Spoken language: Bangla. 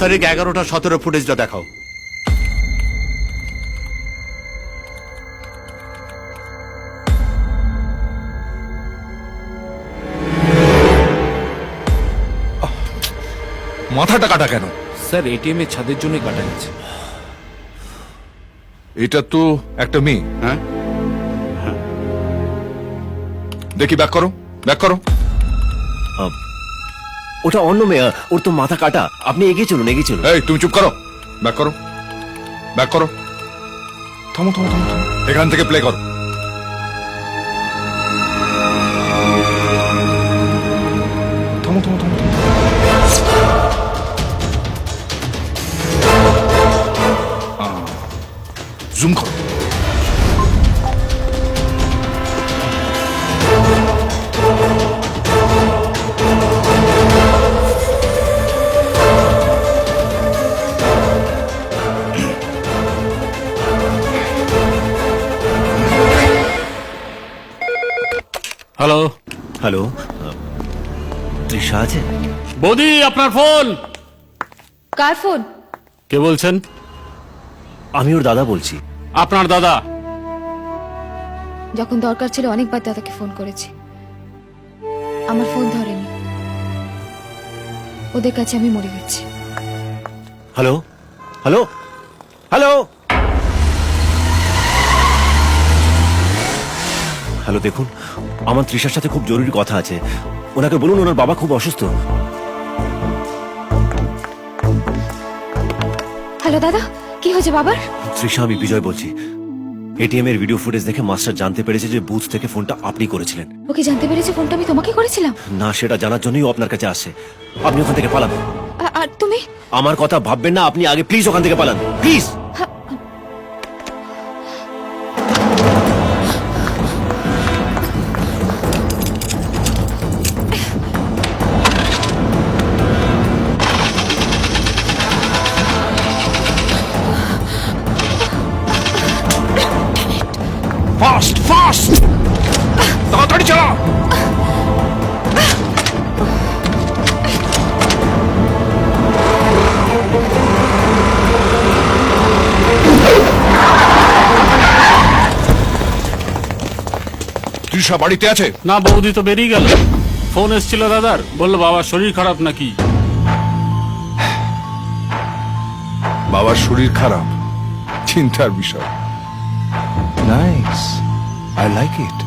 তারিখ 11:17 ফুটেজটা দেখাও। মাথাটা কাটা কেন? স্যার এটিএম এর ছাদের জন্যই কাটা গেছে। এটা তো একটা মেয়ে। হ্যাঁ, দেখি ব্যাক করো, ব্যাক করো। ওটা অন্য মেয়ে, ওর তো মাথা কাটা। আপনি এগিয়ে চলুন, এগিয়ে চলুন। এই তুমি চুপ করো, ব্যাক করো, ব্যাক করো। থামো থামো থামো থামো। এখান থেকে প্লে করো। থামো থামো থামো থামো। জুম করো। হ্যালো হ্যালো, তৃষা আছে? বৌদি, আপনার ফোন। কার ফোন? কে বলছেন? আমি ওর দাদা বলছি। আপনার দাদা? যখন দরকার ছিল অনেকবার দাদাকে ফোন করেছি, আমার ফোন ধরেনি। ওদের কাছে আমি মরে গেছি। হ্যালো হ্যালো হ্যালো হ্যালো, দেখুন আমার তৃষার সাথে খুব জরুরি কথা আছে। ওনাকে বলুন ওনার বাবা খুব অসুস্থ। হ্যালো দাদা, কি হয়েছে বাবার? তৃষা, আমি বিজয় বলছি। এটিএম এর ভিডিও ফুটেজ দেখে মাস্টার জানতে পেরেছে যে বুথ থেকে ফোনটা আপনি করেছিলেন। ওকে জানতে পেরেছে ফোনটা আমি তোমাকে করেছিলাম? না, সেটা জানার জন্যই ও আপনার কাছে আসছে। আপনি ওখান থেকে পালান। আর তুমি? আমার কথা ভাববেন না, আপনি আগে প্লিজ ওখান থেকে পালান, প্লিজ। ফাস্ট ফাস্ট, তাড়াতাড়ি চালা। তৃষা বাড়িতে আছে? না, বৌদি তো বেরিয়ে গেল। ফোন এসেছিল দাদার, বললো বাবার শরীর খারাপ নাকি। বাবার শরীর খারাপ, চিন্তার বিষয়। Nice, I like it.